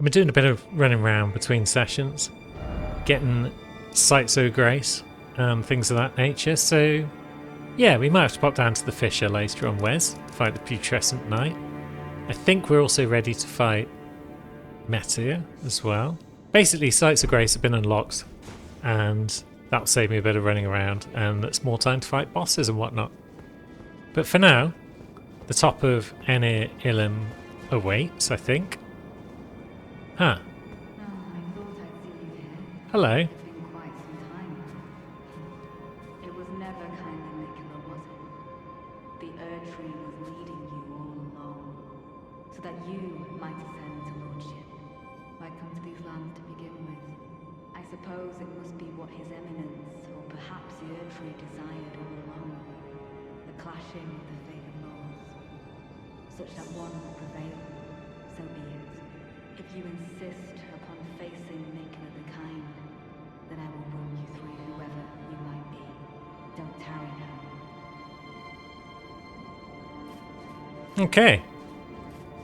been doing a bit of running around between sessions, getting sights of grace and things of that nature, so yeah, we might have to pop down to the Fissure later on, Wes, fight the Putrescent Knight. I think we're also ready to fight Meteor as well. Basically, Sights of Grace have been unlocked, and that'll save me a bit of running around, and it's more time to fight bosses and whatnot. But for now, the top of Enir Ilum awaits, I think. Huh. Hello. Suppose it must be what His Eminence, or perhaps the Erdtree desired all along. The clashing of the fated laws, such that one will prevail, so be it. If you insist upon facing Mikula the Kind, then I will run you through whoever you might be. Don't tarry now. Okay.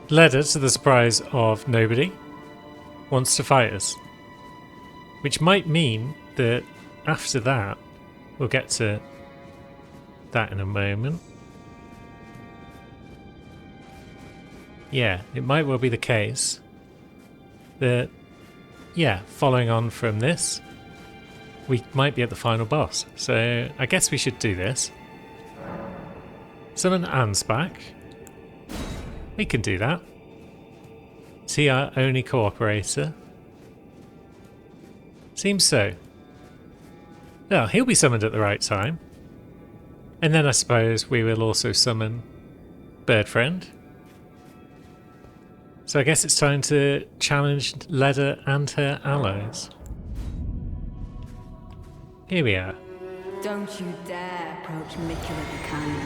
Leda, to the surprise of nobody, wants to fight us. Which might mean that after that, we'll get to that in a moment. Yeah, it might well be the case that, yeah, following on from this, we might be at the final boss. So I guess we should do this. Summon Ansbach. We can do that. Is he our only cooperator? Seems so. Well, he'll be summoned at the right time. And then I suppose we will also summon Birdfriend. So I guess it's time to challenge Leda and her allies. Here we are. Don't you dare approach Mikula the Kind.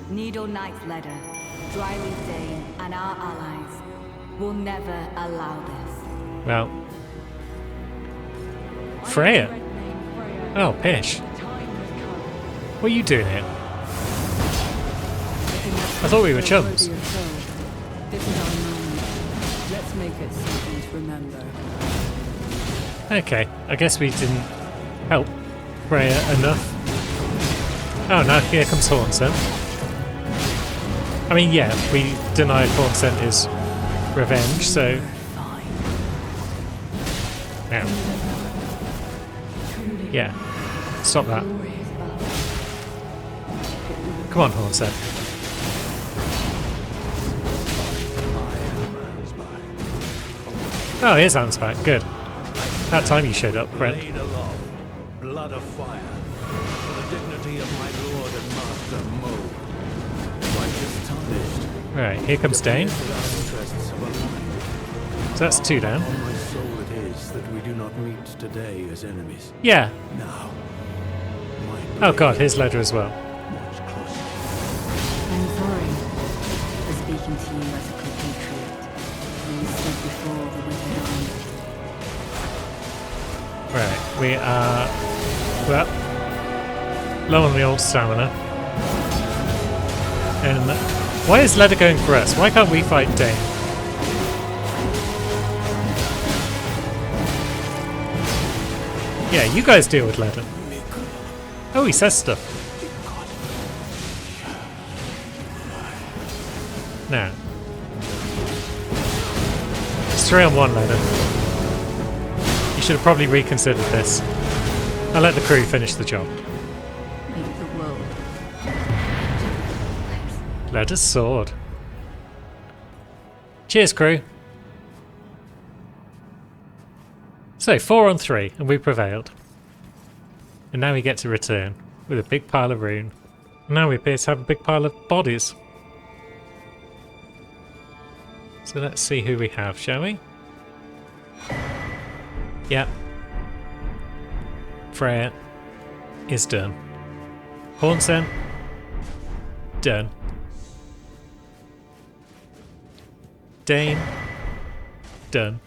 Needle Knight Leda, Dryleaf Dane, and our allies will never allow this. Well, Freya? Oh, Pish. What are you doing here? I thought we were chums. This is our moment. Let's make it something to remember. Okay, I guess we didn't help Freya enough. Oh, now here comes Hornsent. I mean, yeah, we denied Hornsent his revenge, so... Ow. Yeah, stop that. Come on, Hornsent. Oh, here's Ansbach. Good. That time you showed up, friend. Blood of fire, for the dignity of my lord and master Mo. Righteous tarnished. Right, here comes Dane. So that's two down. On my soul it is that we do not meet today as enemies. Yeah. Now, Oh god, here's Leda as well. much closer. I'm sorry for speaking to you as a compatriot when you stood before the withered army. Right, we are, well, low on the old stamina. And why is Leda going for us? Why can't we fight Dane? Yeah, you guys deal with Leda. Oh, he says stuff. Now. It's 3-on-1, Leda. You should have probably reconsidered this. I'll let the crew finish the job. Make the world. Leda's sword. Cheers, crew. So, 4-on-3, and we prevailed. And now we get to return with a big pile of rune. Now we appear to have a big pile of bodies. So let's see who we have, shall we? Yep. Freya is done. Hornsent, done. Dane, done.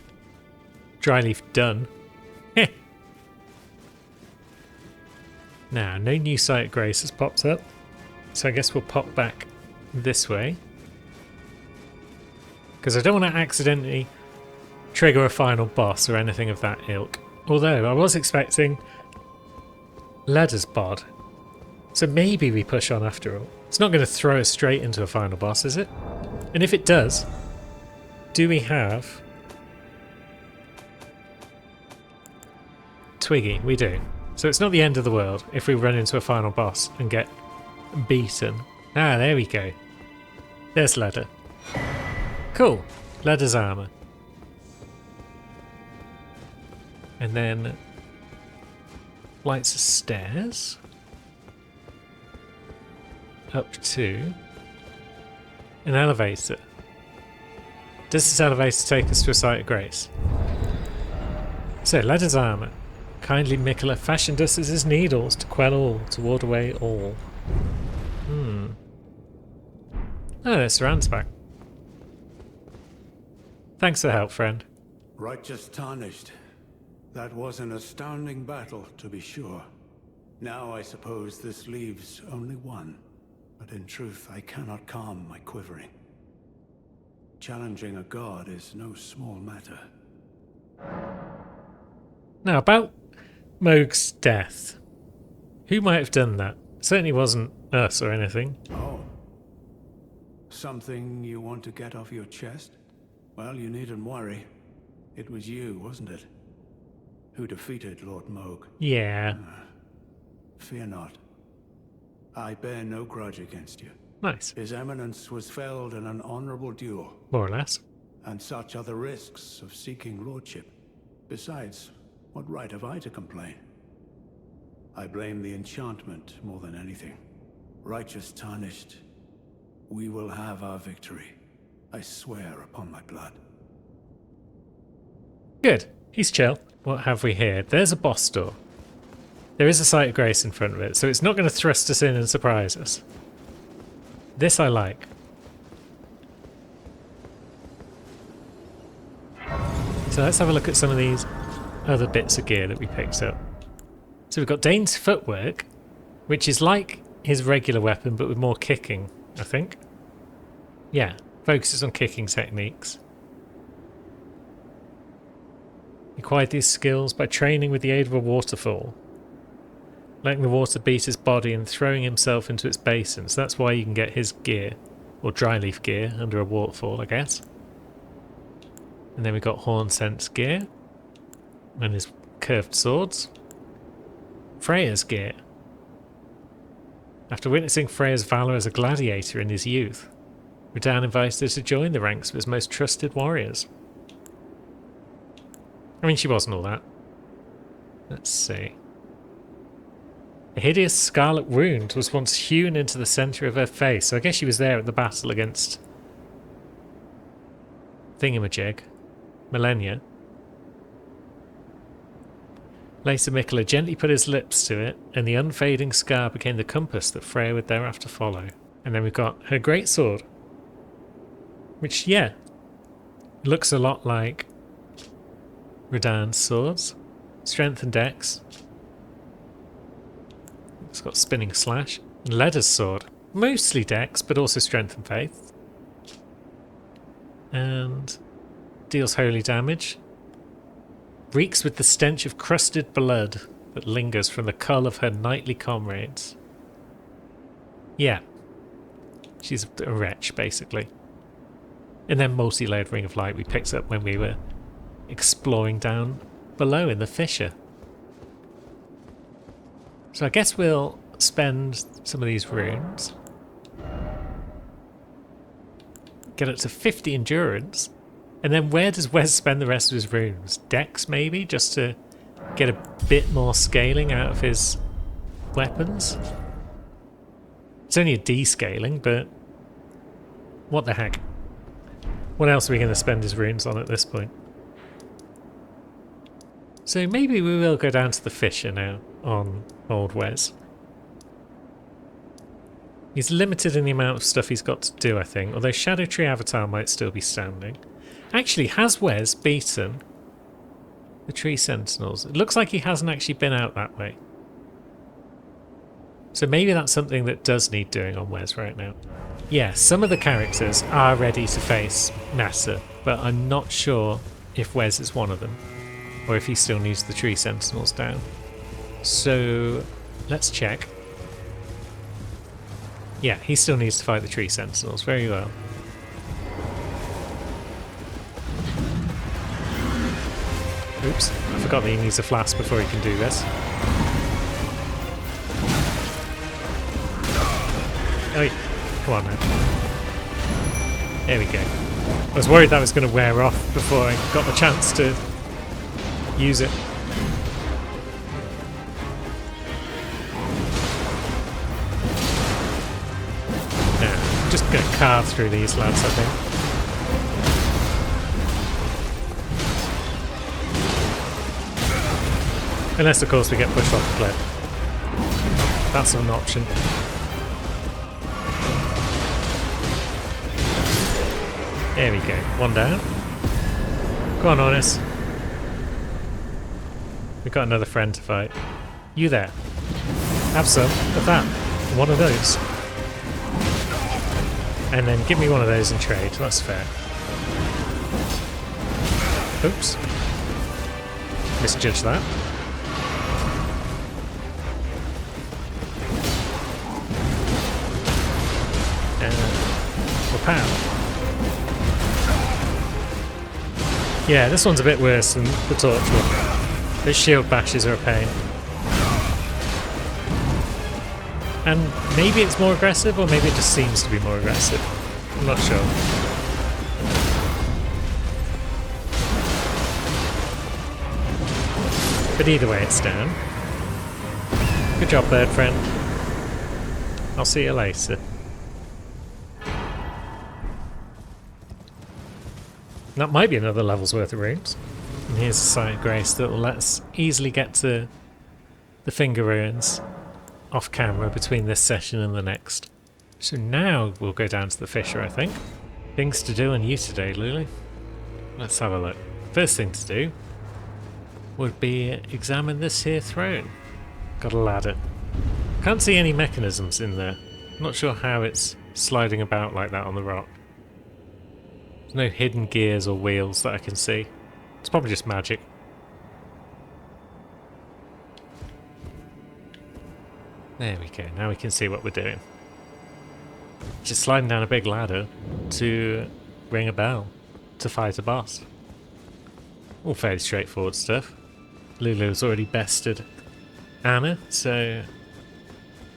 Dryleaf, done. Now, no new Sight of Grace has popped up, so I guess we'll pop back this way. Because I don't want to accidentally trigger a final boss or anything of that ilk. Although I was expecting Ladder's bod. So maybe we push on after all. It's not going to throw us straight into a final boss, is it? And if it does, do we have Twiggy? We do. So it's not the end of the world if we run into a final boss and get beaten. Ah, there we go. There's Ladder. Cool. Ladder's armour. And then flights of stairs up to an elevator. Does this elevator take us to a site of grace? So, Ladder's armour. Kindly Miquella fashioned us as his needles to quell all, to ward away all. Oh, there's Saran's back. Thanks for the help, friend. Righteous tarnished. That was an astounding battle, to be sure. Now I suppose this leaves only one. But in truth, I cannot calm my quivering. Challenging a god is no small matter. Now, about Mohg's death. Who might have done that? It certainly wasn't us or anything. Oh. Something you want to get off your chest? Well, you needn't worry. It was you, wasn't it? Who defeated Lord Mohg. Yeah. Fear not. I bear no grudge against you. Nice. His Eminence was felled in an honorable duel. More or less. And such are the risks of seeking lordship. Besides, what right have I to complain? I blame the enchantment more than anything. Righteous tarnished, we will have our victory. I swear upon my blood. Good. He's chill. What have we here? There's a boss door. There is a site of grace in front of it, so it's not going to thrust us in and surprise us. This I like. So let's have a look at some of these other bits of gear that we picked up. So we've got Dane's footwork, which is like his regular weapon but with more kicking, I think. Yeah, focuses on kicking techniques. He acquired these skills by training with the aid of a waterfall, letting the water beat his body and throwing himself into its basin. So that's why you can get his gear, or dry leaf gear, under a waterfall, I guess. And then we've got Hornsense gear, and his curved swords. Freya's gear. After witnessing Freya's valour as a gladiator in his youth, Radahn invited her to join the ranks of his most trusted warriors. I mean, she wasn't all that. Let's see. A hideous scarlet wound was once hewn into the centre of her face, so I guess she was there at the battle against Thingamajig, Malenia. Later, Miquella gently put his lips to it, and the unfading scar became the compass that Freya would thereafter follow. And then we've got her great sword, which, yeah, looks a lot like Radahn's swords. Strength and dex. It's got spinning slash. Ladder's sword. Mostly dex, but also strength and faith. And deals holy damage. Reeks with the stench of crusted blood that lingers from the cull of her knightly comrades. Yeah. She's a wretch, basically. And then multi-layered Ring of Light we picked up when we were exploring down below in the fissure. So I guess we'll spend some of these runes. Get up to 50 endurance. And then where does Wes spend the rest of his runes? Dex, maybe? Just to get a bit more scaling out of his weapons? It's only a D-scaling, but what the heck? What else are we going to spend his runes on at this point? So maybe we will go down to the fissure now on old Wes. He's limited in the amount of stuff he's got to do, I think, although Shadow Tree Avatar might still be standing. Actually, has Wes beaten the Tree Sentinels? It looks like he hasn't actually been out that way. So maybe that's something that does need doing on Wes right now. Yeah, some of the characters are ready to face Nasa, but I'm not sure if Wes is one of them, or if he still needs the tree sentinels down. So let's check. Yeah, he still needs to fight the tree sentinels. Very well. Oops, I forgot that he needs a flask before he can do this. Oh, come on now. There we go. I was worried that was going to wear off before I got the chance to use it. Now, I'm just going to carve through these lads, I think. Unless, of course, we get pushed off the cliff. That's an option. There we go. One down. Go on, Honest. We've got another friend to fight. You there. Have some of that. One of those. And then give me one of those in trade. That's fair. Oops. Misjudged that. Pow. Yeah, this one's a bit worse than the torch one. Its shield bashes are a pain. And maybe it's more aggressive, or maybe it just seems to be more aggressive. I'm not sure. But either way, it's down. Good job, bird friend. I'll see you later. That might be another level's worth of rooms. And here's a Site of Grace that will let us easily get to the Finger Ruins off camera between this session and the next. So now we'll go down to the Fissure, I think. Things to do on you today, Lulu. Let's have a look. First thing to do would be examine this here throne. Got a ladder. Can't see any mechanisms in there. Not sure how it's sliding about like that on the rock. There's no hidden gears or wheels that I can see. It's probably just magic. There we go, now we can see what we're doing. Just sliding down a big ladder to ring a bell to fight a boss. All fairly straightforward stuff. Lulu's already bested Anna, so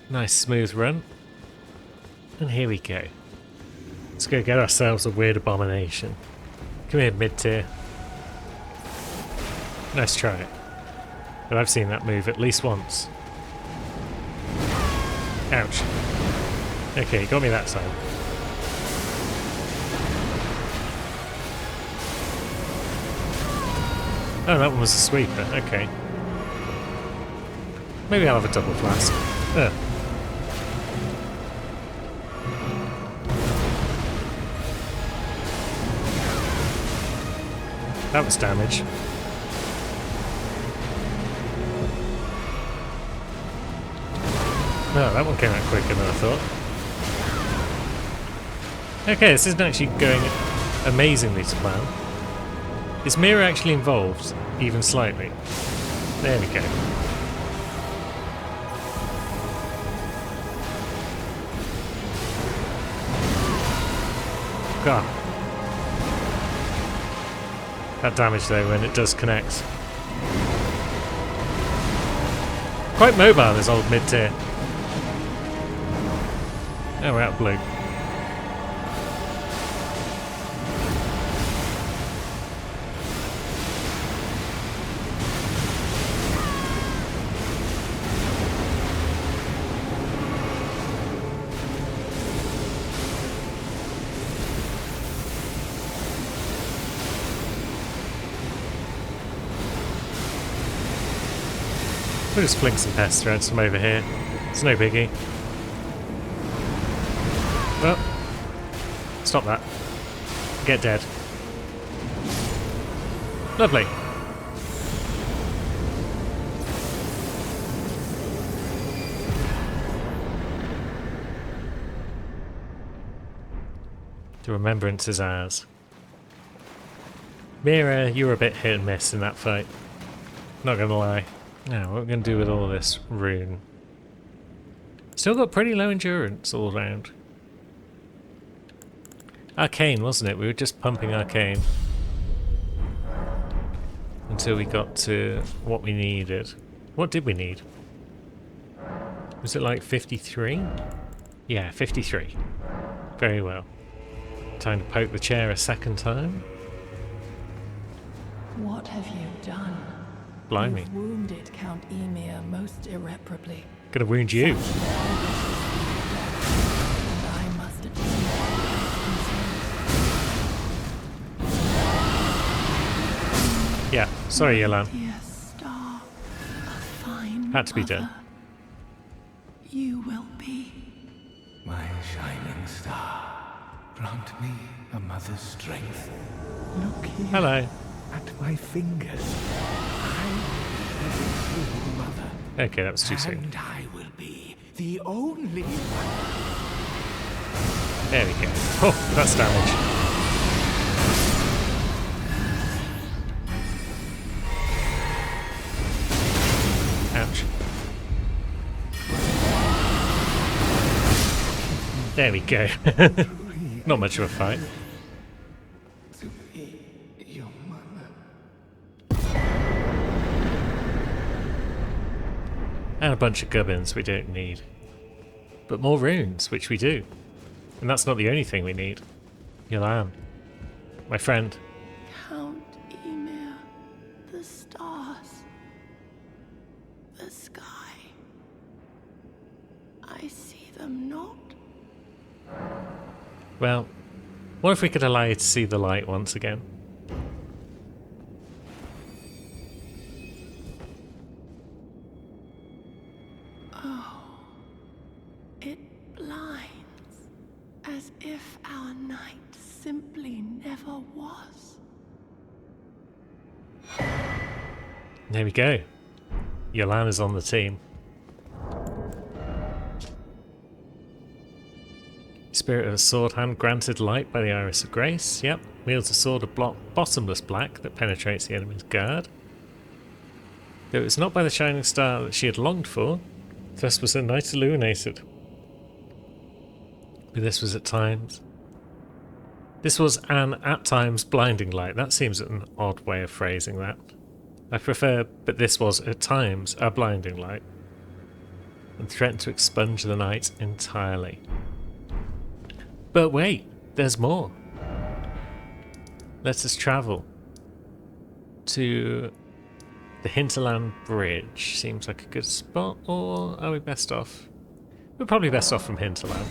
nice smooth run. And here we go. Let's go get ourselves a weird abomination. Come here, mid-tier. Nice try. But I've seen that move at least once. Ouch. Okay, got me that side. Oh, that one was a sweeper. Okay. Maybe I'll have a double flask. Ugh. That was damage. No, that one came out quicker than I thought. Okay, this isn't actually going amazingly to plan. Is Mira actually involved, even slightly? There we go. God. That damage though when it does connect. Quite mobile, this old mid-tier. Oh, we're out of blue. We'll just fling some pest threads from over here. It's no biggie. Well, stop that. Get dead. Lovely. The remembrance is ours. Mira, you were a bit hit and miss in that fight. Not gonna lie. Now, what are we gonna do with all this rune? Still got pretty low endurance all round. Arcane, wasn't it? We were just pumping Arcane. Until we got to what we needed. What did we need? Was it like 53? Yeah, 53. Very well. Time to poke the chair a second time. What have you done? Blimey. You've wounded Count Emir most irreparably. Gonna wound you. And I must attend. Yeah, sorry, Yelan. Dear star, a fine Had to be mother. done. You will be. My shining star, grant me a mother's strength. Look here Hello. at my fingers. I am the true mother. Okay, that was too soon. And I will be the only one. There we go. Oh, that's damage. Ouch. There we go. Not much of a fight. To be your mother. And a bunch of gubbins we don't need. But more runes, which we do. And that's not the only thing we need. Yelan, my friend. Count Emir, the stars, the sky. I see them not. Well, what if we could allow you to see the light once again? It blinds, as if our night simply never was. There we go. Yelan is on the team. Spirit of a sword hand granted light by the Iris of Grace. Yep. Wields a sword of bottomless black that penetrates the enemy's guard. Though it was not by the shining star that she had longed for, thus was her night illuminated. But this was at times. This was an at times blinding light. That seems an odd way of phrasing that. I prefer, but this was at times a blinding light, and threatened to expunge the night entirely. But wait, there's more. Let us travel to the Hinterland Bridge. Seems like a good spot, or are we best off? We're probably best off from Hinterland.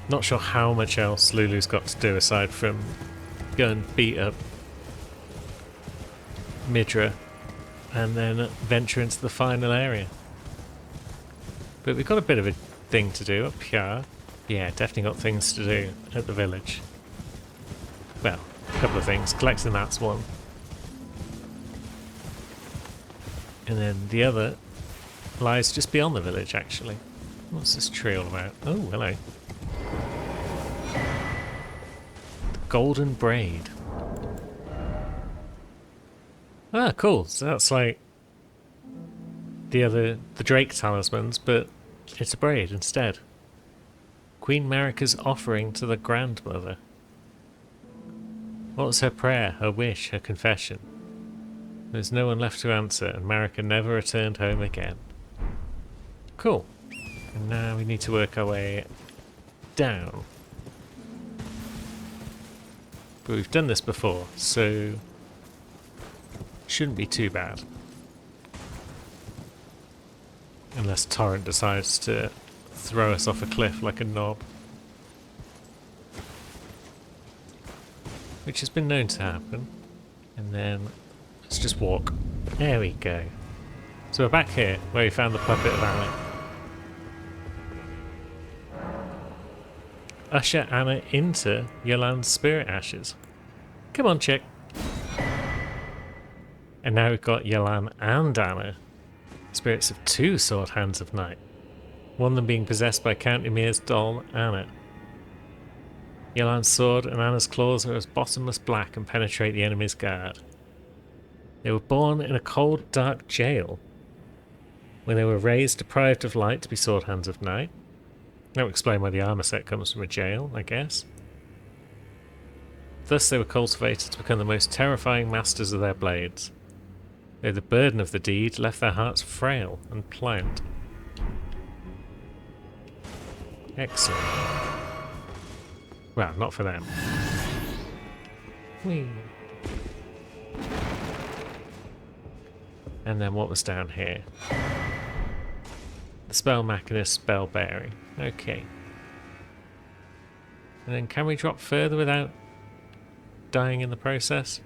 Not sure how much else Lulu's got to do aside from go and beat up Midra and then venture into the final area. But we've got a bit of a thing to do up here. Yeah, definitely got things to do at the village. Well, a couple of things. Collecting that's one. And then the other lies just beyond the village, actually. What's this tree all about? Oh, hello. The Golden Braid. Ah, cool. So that's like the Drake talismans, but it's a braid instead. Queen Marika's offering to the grandmother. What was her prayer, her wish, her confession? There's no one left to answer, and Marika never returned home again. Cool. And now we need to work our way down. But we've done this before, so shouldn't be too bad. Unless Torrent decides to throw us off a cliff like a knob. Which has been known to happen. And then let's just walk. There we go. So we're back here where we found the puppet of Anna. Usher Anna into Yelan's spirit ashes. Come on, chick. And now we've got Yelan and Anna, spirits of two sword hands of night. One of them being possessed by Count Emir's doll, Anna. Yelan's sword and Anna's claws are as bottomless black and penetrate the enemy's guard. They were born in a cold, dark jail. When they were raised, deprived of light to be sword hands of night. That would explain why the armor set comes from a jail, I guess. Thus they were cultivated to become the most terrifying masters of their blades. Though the burden of the deed left their hearts frail and pliant. Excellent. Well, not for them. Whee. And then what was down here? The spell machinist spell bearing. Okay. And then can we drop further without dying in the process?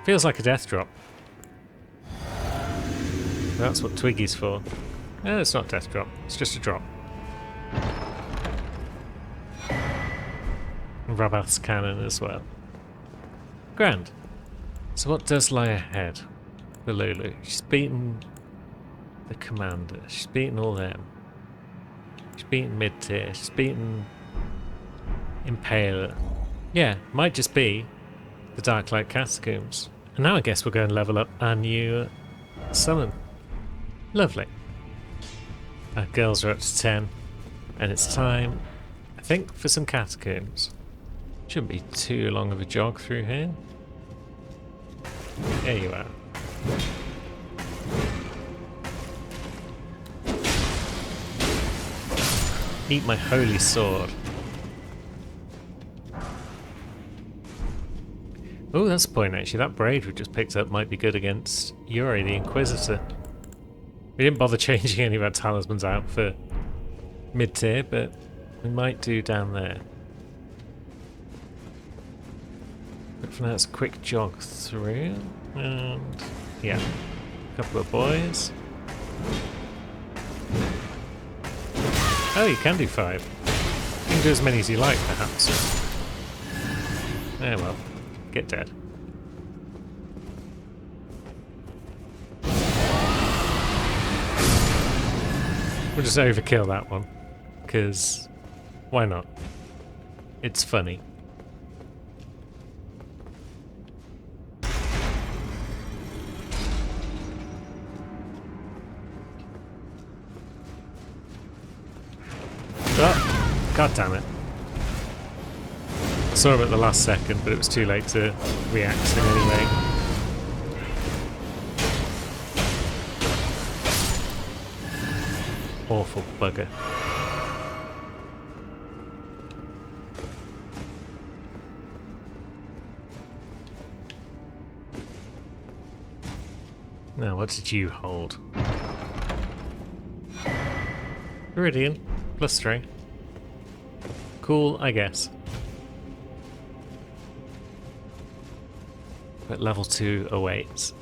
Feels like a death drop. That's what Twiggy's for. No, it's not a death drop. It's just a drop. And Rabath's cannon as well. Grand. So what does lie ahead for Lulu? She's beaten the commander. She's beaten all them. She's beaten mid-tier. She's beaten Impaler. Yeah, might just be the Darklight Catacombs. And now I guess we're going to level up our new summon. Lovely. Our girls are up to 10. And it's time, I think, for some catacombs. Shouldn't be too long of a jog through here. There you are. Eat my holy sword. Oh, that's a point actually. That braid we just picked up might be good against Yuri the Inquisitor. We didn't bother changing any of our talismans out for mid-tier, but we might do down there. But for now, it's a quick jog through, and yeah, a couple of boys. Oh, you can do 5. You can do as many as you like, perhaps. Eh, well, get dead. We'll just overkill that one, because why not? It's funny. Oh, God damn it. I saw him at the last second, but it was too late to react in any way. Awful bugger. Now, what did you hold? Viridian, +3. Cool, I guess. But level 2 awaits.